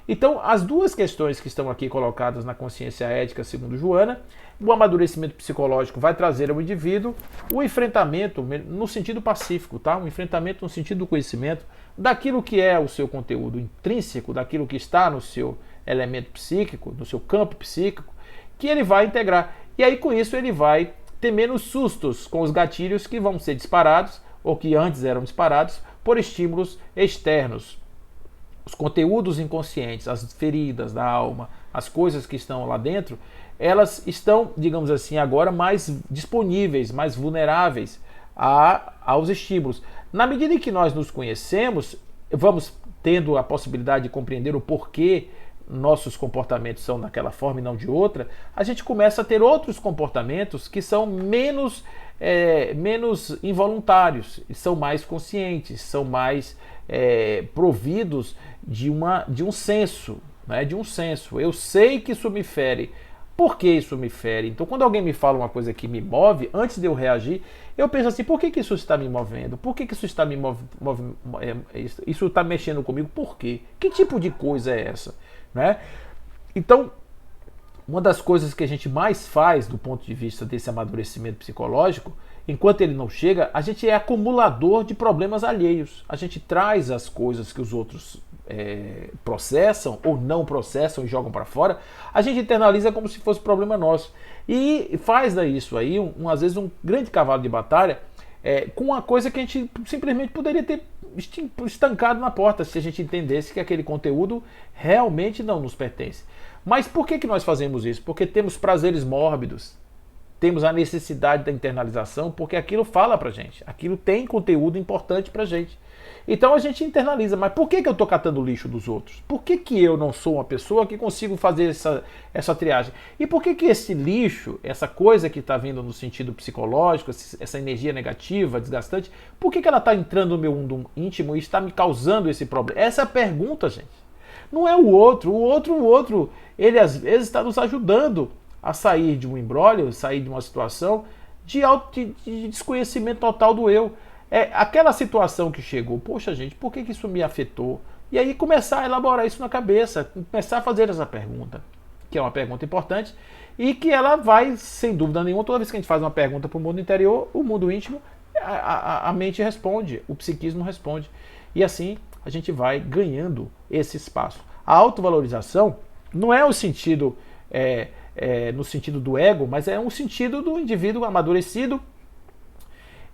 Então, as duas questões que estão aqui colocadas na consciência ética, segundo Joana, o amadurecimento psicológico vai trazer ao indivíduo o enfrentamento no sentido pacífico, tá? O enfrentamento no sentido do conhecimento daquilo que é o seu conteúdo intrínseco, daquilo que está no seu elemento psíquico, no seu campo psíquico, que ele vai integrar. E aí, com isso, ele vai ter menos sustos com os gatilhos que vão ser disparados, ou que antes eram disparados, por estímulos externos. Os conteúdos inconscientes, as feridas da alma, as coisas que estão lá dentro, elas estão, digamos assim, agora mais disponíveis, mais vulneráveis aos estímulos. Na medida em que nós nos conhecemos, vamos tendo a possibilidade de compreender o porquê nossos comportamentos são daquela forma e não de outra, a gente começa a ter outros comportamentos que são menos involuntários, são mais conscientes, são mais providos de um senso, né? De um senso. Eu sei que isso me fere. Por que isso me fere? Então, quando alguém me fala uma coisa que me move, antes de eu reagir, eu penso assim: por que isso está me movendo? Por que isso está isso está mexendo comigo? Por quê? Que tipo de coisa é essa? Né? Então, uma das coisas que a gente mais faz do ponto de vista desse amadurecimento psicológico, enquanto ele não chega, a gente é acumulador de problemas alheios. A gente traz as coisas que os outros processam ou não processam e jogam para fora, a gente internaliza como se fosse problema nosso. E faz disso aí, às vezes, um grande cavalo de batalha com uma coisa que a gente simplesmente poderia ter estancado na porta se a gente entendesse que aquele conteúdo realmente não nos pertence. Mas por que nós fazemos isso? Porque temos prazeres mórbidos, temos a necessidade da internalização, porque aquilo fala pra gente, aquilo tem conteúdo importante pra gente. Então a gente internaliza, mas por que eu estou catando lixo dos outros? Por que eu não sou uma pessoa que consigo fazer essa triagem? E por que esse lixo, essa coisa que está vindo no sentido psicológico, essa energia negativa, desgastante, por que ela está entrando no meu mundo íntimo e está me causando esse problema? Essa é a pergunta, gente. Não é o outro, ele às vezes está nos ajudando a sair de um imbróglio, sair de uma situação de desconhecimento total do eu. Aquela situação que chegou, poxa gente, por que isso me afetou? E aí começar a elaborar isso na cabeça, começar a fazer essa pergunta, que é uma pergunta importante e que ela vai, sem dúvida nenhuma, toda vez que a gente faz uma pergunta para o mundo interior, o mundo íntimo, a mente responde, o psiquismo responde. E assim a gente vai ganhando esse espaço. A autovalorização não é o sentido, no sentido do ego, mas é um sentido do indivíduo amadurecido.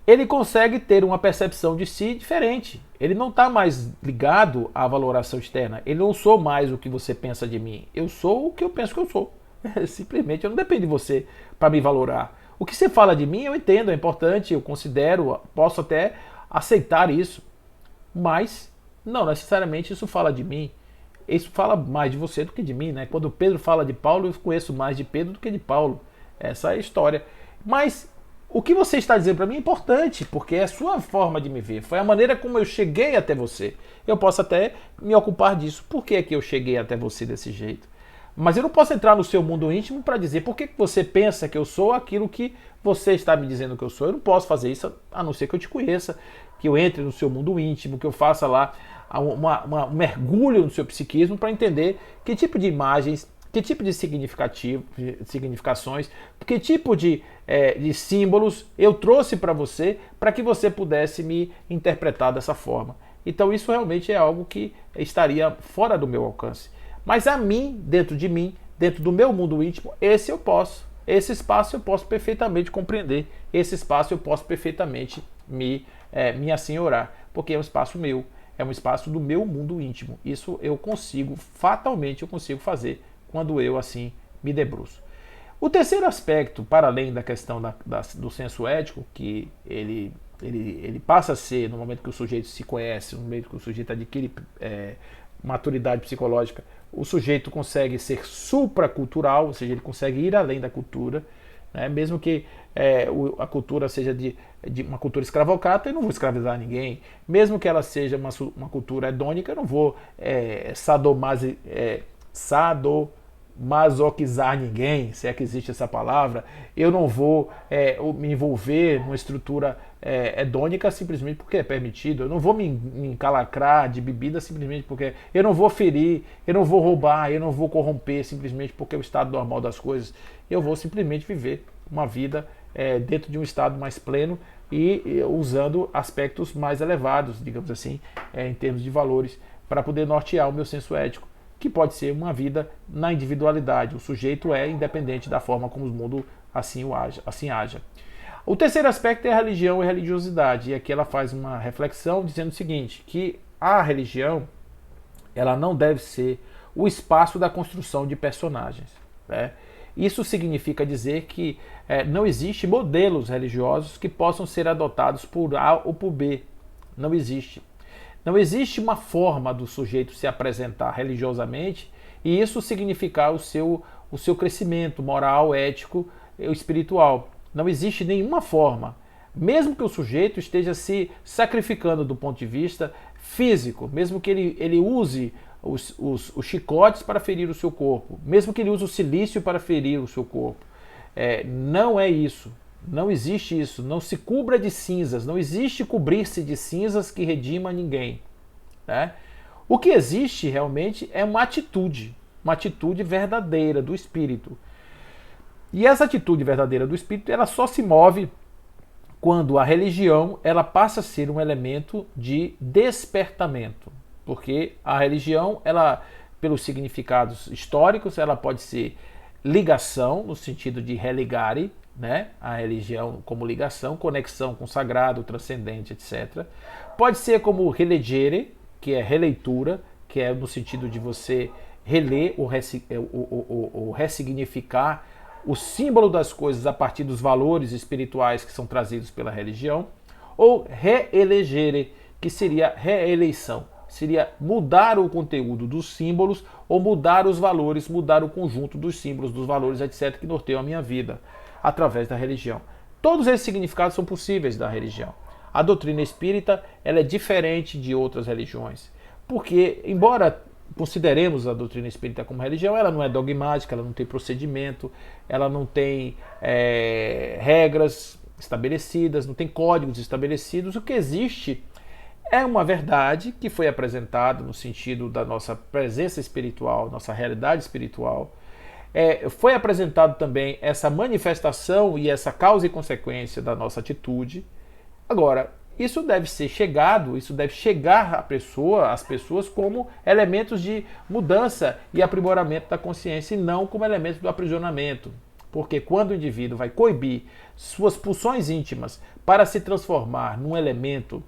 Ele consegue ter uma percepção de si diferente. Ele não está mais ligado à valoração externa. Ele não sou mais o que você pensa de mim. Eu sou o que eu penso que eu sou. Simplesmente, eu não dependo de você para me valorar. O que você fala de mim, eu entendo, é importante, eu considero, posso até aceitar isso. Mas, não necessariamente isso fala de mim. Isso fala mais de você do que de mim, né? Quando Pedro fala de Paulo, eu conheço mais de Pedro do que de Paulo. Essa é a história. Mas o que você está dizendo para mim é importante, porque é a sua forma de me ver. Foi a maneira como eu cheguei até você. Eu posso até me ocupar disso. Por que é que eu cheguei até você desse jeito? Mas eu não posso entrar no seu mundo íntimo para dizer por que você pensa que eu sou aquilo que você está me dizendo que eu sou. Eu não posso fazer isso, a não ser que eu te conheça, que eu entre no seu mundo íntimo, que eu faça lá um mergulho no seu psiquismo para entender que tipo de imagens, que tipo de significações, que tipo de símbolos eu trouxe para você que você pudesse me interpretar dessa forma. Então isso realmente é algo que estaria fora do meu alcance. Mas a mim, dentro do meu mundo íntimo, esse eu posso. Esse espaço eu posso perfeitamente compreender. Esse espaço eu posso perfeitamente me assenhorar, porque é um espaço meu, é um espaço do meu mundo íntimo. Isso eu consigo, fatalmente eu consigo fazer quando eu assim me debruço. O terceiro aspecto, para além da questão do senso ético, que ele passa a ser, no momento que o sujeito se conhece, no momento que o sujeito adquire maturidade psicológica, o sujeito consegue ser supracultural, ou seja, ele consegue ir além da cultura, né? Mesmo que a cultura seja de uma cultura escravocrata, eu não vou escravizar ninguém. Mesmo que ela seja uma cultura hedônica, eu não vou sadomasoquizar ninguém, se é que existe essa palavra. Eu não vou me envolver numa estrutura hedônica simplesmente porque é permitido. Eu não vou me encalacrar de bebida simplesmente porque eu não vou ferir, eu não vou roubar, eu não vou corromper simplesmente porque é o estado normal das coisas. Eu vou simplesmente viver uma vida dentro de um estado mais pleno e usando aspectos mais elevados, digamos assim, em termos de valores, para poder nortear o meu senso ético, que pode ser uma vida na individualidade. O sujeito é independente da forma como o mundo assim haja. O terceiro aspecto é a religião e a religiosidade. E aqui ela faz uma reflexão dizendo o seguinte, que a religião ela não deve ser o espaço da construção de personagens, né? Isso significa dizer que não existe modelos religiosos que possam ser adotados por A ou por B. Não existe. Não existe uma forma do sujeito se apresentar religiosamente e isso significar o seu crescimento moral, ético e espiritual. Não existe nenhuma forma. Mesmo que o sujeito esteja se sacrificando do ponto de vista físico, mesmo que ele use os chicotes para ferir o seu corpo, mesmo que ele use o silício para ferir o seu corpo. Não é isso. Não existe isso. Não se cubra de cinzas. Não existe cobrir-se de cinzas que redima ninguém, né? O que existe realmente é uma atitude verdadeira do espírito. E essa atitude verdadeira do espírito, ela só se move quando a religião ela passa a ser um elemento de despertamento. Porque a religião, ela, pelos significados históricos, ela pode ser ligação, no sentido de religare, né? A religião como ligação, conexão com o sagrado, transcendente, etc. Pode ser como relegere, que é releitura, que é no sentido de você reler ou ressignificar o símbolo das coisas a partir dos valores espirituais que são trazidos pela religião, ou reelegere, que seria reeleição. Seria mudar o conteúdo dos símbolos ou mudar os valores, mudar o conjunto dos símbolos, dos valores, etc., que norteiam a minha vida através da religião. Todos esses significados são possíveis da religião. A doutrina espírita ela é diferente de outras religiões, porque, embora consideremos a doutrina espírita como religião, ela não é dogmática, ela não tem procedimento, ela não tem regras estabelecidas, não tem códigos estabelecidos. O que existe é uma verdade que foi apresentada no sentido da nossa presença espiritual, nossa realidade espiritual. Foi apresentado também essa manifestação e essa causa e consequência da nossa atitude. Agora, isso deve chegar às pessoas como elementos de mudança e aprimoramento da consciência e não como elementos do aprisionamento. Porque quando o indivíduo vai coibir suas pulsões íntimas para se transformar num elemento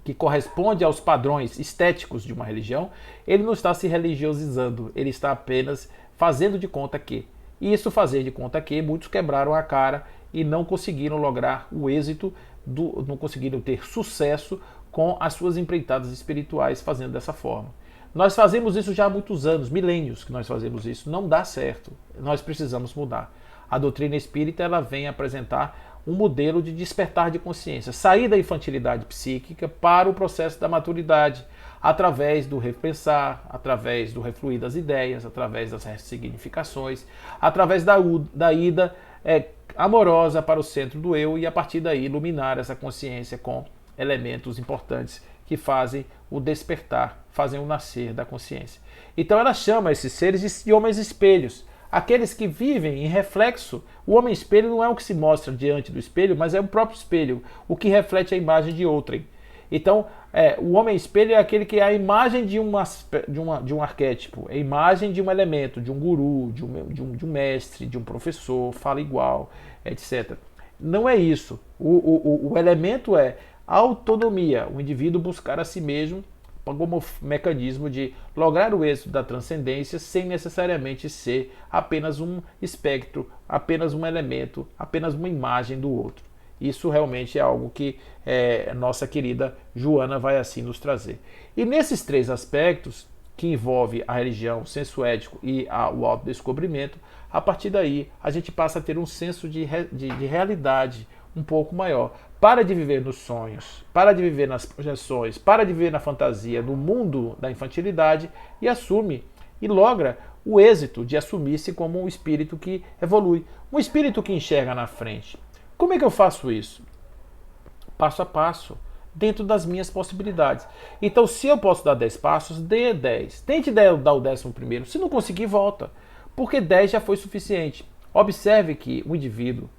que corresponde aos padrões estéticos de uma religião, ele não está se religiosizando, ele está apenas fazendo de conta que. E isso fazer de conta que, muitos quebraram a cara e não conseguiram lograr o êxito, não conseguiram ter sucesso com as suas empreitadas espirituais fazendo dessa forma. Nós fazemos isso já há muitos anos, milênios que nós fazemos isso, não dá certo, nós precisamos mudar. A doutrina espírita ela vem apresentar um modelo de despertar de consciência, sair da infantilidade psíquica para o processo da maturidade, através do repensar, através do refluir das ideias, através das ressignificações, através da ida amorosa para o centro do eu e a partir daí iluminar essa consciência com elementos importantes que fazem o despertar, fazem o nascer da consciência. Então ela chama esses seres de homens espelhos, aqueles que vivem em reflexo. O homem espelho não é o que se mostra diante do espelho, mas é o próprio espelho, o que reflete a imagem de outrem. Então, o homem espelho é aquele que é a imagem de um arquétipo, é a imagem de um elemento, de um guru, de um mestre, de um professor, fala igual, etc. Não é isso. O elemento é a autonomia, o indivíduo buscar a si mesmo como mecanismo de lograr o êxito da transcendência sem necessariamente ser apenas um espectro, apenas um elemento, apenas uma imagem do outro. Isso realmente é algo que nossa querida Joana vai assim nos trazer. E nesses três aspectos, que envolve a religião, o senso ético e o autodescobrimento, a partir daí a gente passa a ter um senso de realidade um pouco maior. Para de viver nos sonhos, para de viver nas projeções, para de viver na fantasia, no mundo da infantilidade e assume e logra o êxito de assumir-se como um espírito que evolui, um espírito que enxerga na frente. Como é que eu faço isso? Passo a passo, dentro das minhas possibilidades. Então, se eu posso dar 10 passos, dê 10. Tente dar o 11º. Se não conseguir, volta. Porque 10 já foi suficiente. Observe que o indivíduo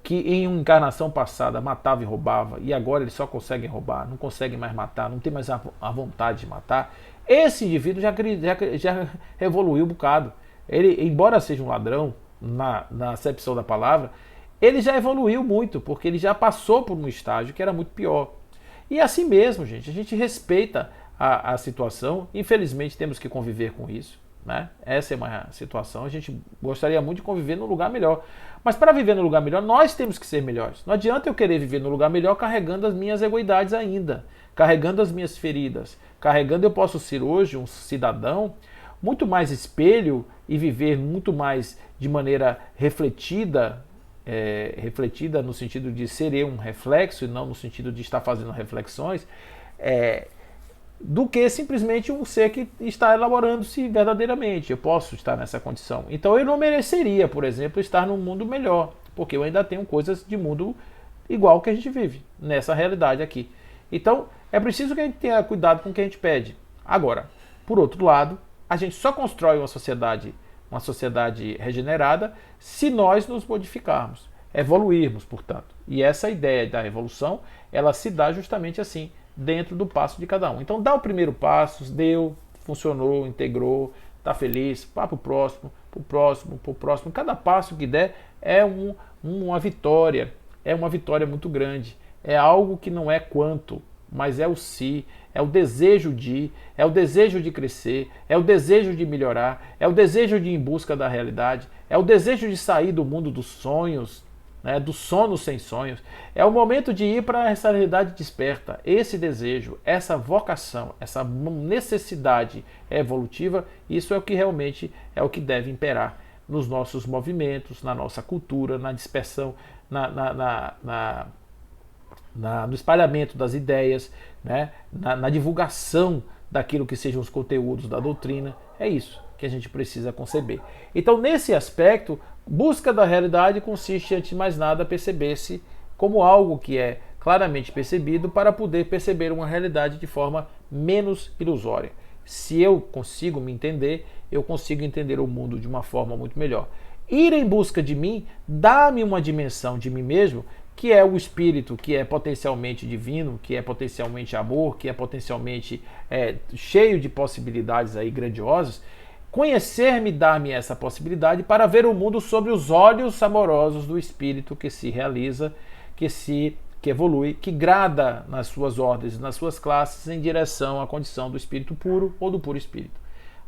que em uma encarnação passada matava e roubava, e agora ele só consegue roubar, não consegue mais matar, não tem mais a vontade de matar, esse indivíduo já evoluiu um bocado. Ele, embora seja um ladrão, na acepção da palavra, ele já evoluiu muito, porque ele já passou por um estágio que era muito pior. E assim mesmo, gente, a gente respeita a situação, infelizmente temos que conviver com isso, né? Essa é uma situação, a gente gostaria muito de conviver num lugar melhor. Mas para viver num lugar melhor, nós temos que ser melhores. Não adianta eu querer viver num lugar melhor carregando as minhas egoidades ainda, carregando as minhas feridas, carregando. Eu posso ser hoje um cidadão muito mais espelho e viver muito mais de maneira refletida, refletida no sentido de ser eu um reflexo e não no sentido de estar fazendo reflexões, do que simplesmente um ser que está elaborando-se verdadeiramente. Eu posso estar nessa condição. Então eu não mereceria, por exemplo, estar num mundo melhor, porque eu ainda tenho coisas de mundo igual que a gente vive, nessa realidade aqui. Então é preciso que a gente tenha cuidado com o que a gente pede. Agora, por outro lado, a gente só constrói uma sociedade regenerada se nós nos modificarmos, evoluirmos, portanto. E essa ideia da evolução, ela se dá justamente assim, dentro do passo de cada um. Então dá o primeiro passo, deu, funcionou, integrou, está feliz, vá para o próximo, para o próximo, para o próximo. Cada passo que der é uma vitória, é uma vitória muito grande. É algo que não é quanto, mas é o se, é o desejo de crescer, é o desejo de melhorar, é o desejo de ir em busca da realidade, é o desejo de sair do mundo dos sonhos, né, do sono sem sonhos. É o momento de ir para essa realidade desperta. Esse desejo, essa vocação, essa necessidade evolutiva, isso é o que realmente é o que deve imperar nos nossos movimentos, na nossa cultura, na dispersão, no espalhamento das ideias, né, na divulgação daquilo que sejam os conteúdos da doutrina. É isso que a gente precisa conceber. Então, nesse aspecto, busca da realidade consiste, antes de mais nada, perceber-se como algo que é claramente percebido para poder perceber uma realidade de forma menos ilusória. Se eu consigo me entender, eu consigo entender o mundo de uma forma muito melhor. Ir em busca de mim dá-me uma dimensão de mim mesmo, que é o espírito, que é potencialmente divino, que é potencialmente amor, que é potencialmente cheio de possibilidades aí grandiosas. Conhecer-me dá-me essa possibilidade para ver o mundo sobre os olhos amorosos do espírito que se realiza, que evolui, que grada nas suas ordens, nas suas classes em direção à condição do espírito puro ou do puro espírito.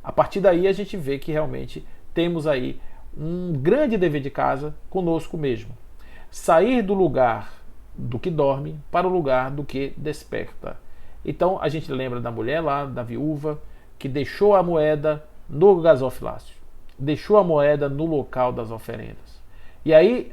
A partir daí a gente vê que realmente temos aí um grande dever de casa conosco mesmo. Sair do lugar do que dorme para o lugar do que desperta. Então a gente lembra da mulher lá, da viúva, que deixou a moeda no gasofilácio, deixou a moeda no local das oferendas. E aí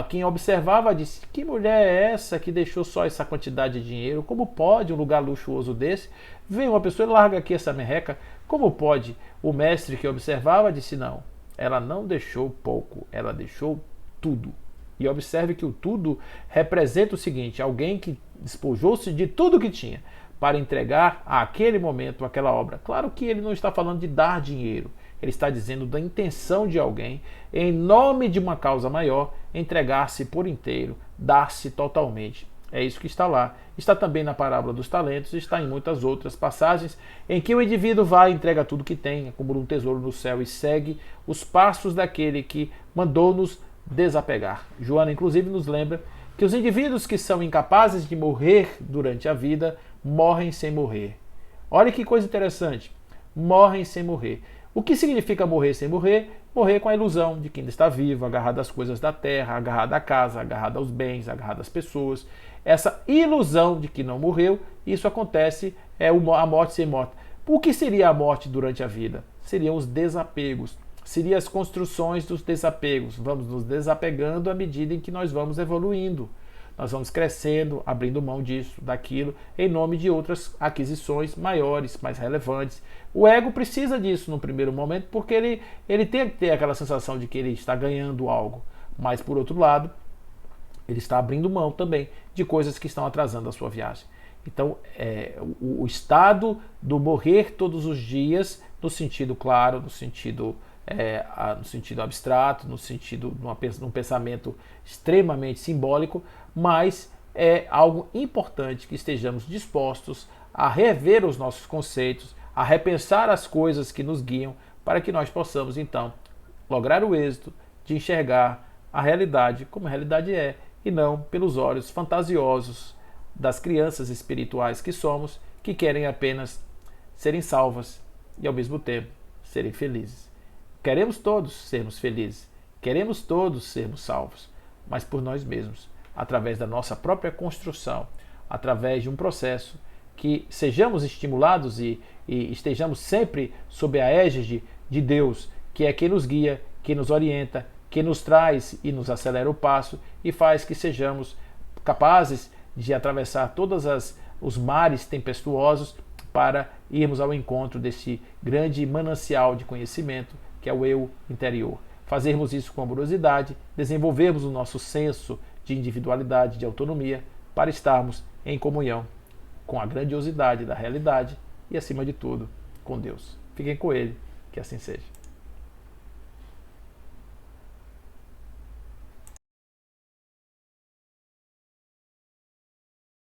quem observava disse: que mulher é essa que deixou só essa quantidade de dinheiro? Como pode um lugar luxuoso desse? Vem uma pessoa e larga aqui essa merreca. Como pode? O mestre que observava disse: não, ela não deixou pouco, ela deixou tudo. E observe que o tudo representa o seguinte: alguém que despojou-se de tudo que tinha para entregar àquele momento aquela obra. Claro que ele não está falando de dar dinheiro, ele está dizendo da intenção de alguém, em nome de uma causa maior, entregar-se por inteiro, dar-se totalmente. É isso que está lá. Está também na parábola dos talentos, está em muitas outras passagens em que o indivíduo vai, entrega tudo que tem, acumula um tesouro no céu e segue os passos daquele que mandou-nos desapegar. Joana, inclusive, nos lembra que os indivíduos que são incapazes de morrer durante a vida morrem sem morrer. Olha que coisa interessante. Morrem sem morrer. O que significa morrer sem morrer? Morrer com a ilusão de que ainda está vivo, agarrado às coisas da terra, agarrado à casa, agarrado aos bens, agarrado às pessoas. Essa ilusão de que não morreu, isso acontece, é a morte sem morte. O que seria a morte durante a vida? Seriam os desapegos, seriam as construções dos desapegos. Vamos nos desapegando à medida em que nós vamos evoluindo. Nós vamos crescendo, abrindo mão disso, daquilo, em nome de outras aquisições maiores, mais relevantes. O ego precisa disso no primeiro momento, porque ele tem que ter aquela sensação de que ele está ganhando algo. Mas, por outro lado, ele está abrindo mão também de coisas que estão atrasando a sua viagem. Então, o estado do morrer todos os dias, no sentido claro, no sentido abstrato, no sentido de um pensamento extremamente simbólico, mas é algo importante que estejamos dispostos a rever os nossos conceitos, a repensar as coisas que nos guiam, para que nós possamos, então, lograr o êxito de enxergar a realidade como a realidade é, e não pelos olhos fantasiosos das crianças espirituais que somos, que querem apenas serem salvas e, ao mesmo tempo, serem felizes. Queremos todos sermos felizes, queremos todos sermos salvos, mas por nós mesmos, através da nossa própria construção, através de um processo que sejamos estimulados e estejamos sempre sob a égide de Deus, que é quem nos guia, quem nos orienta, que nos traz e nos acelera o passo e faz que sejamos capazes de atravessar todos os mares tempestuosos para irmos ao encontro desse grande manancial de conhecimento que é o eu interior. Fazermos isso com amorosidade, desenvolvermos o nosso senso de individualidade, de autonomia, para estarmos em comunhão com a grandiosidade da realidade e, acima de tudo, com Deus. Fiquem com Ele, que assim seja.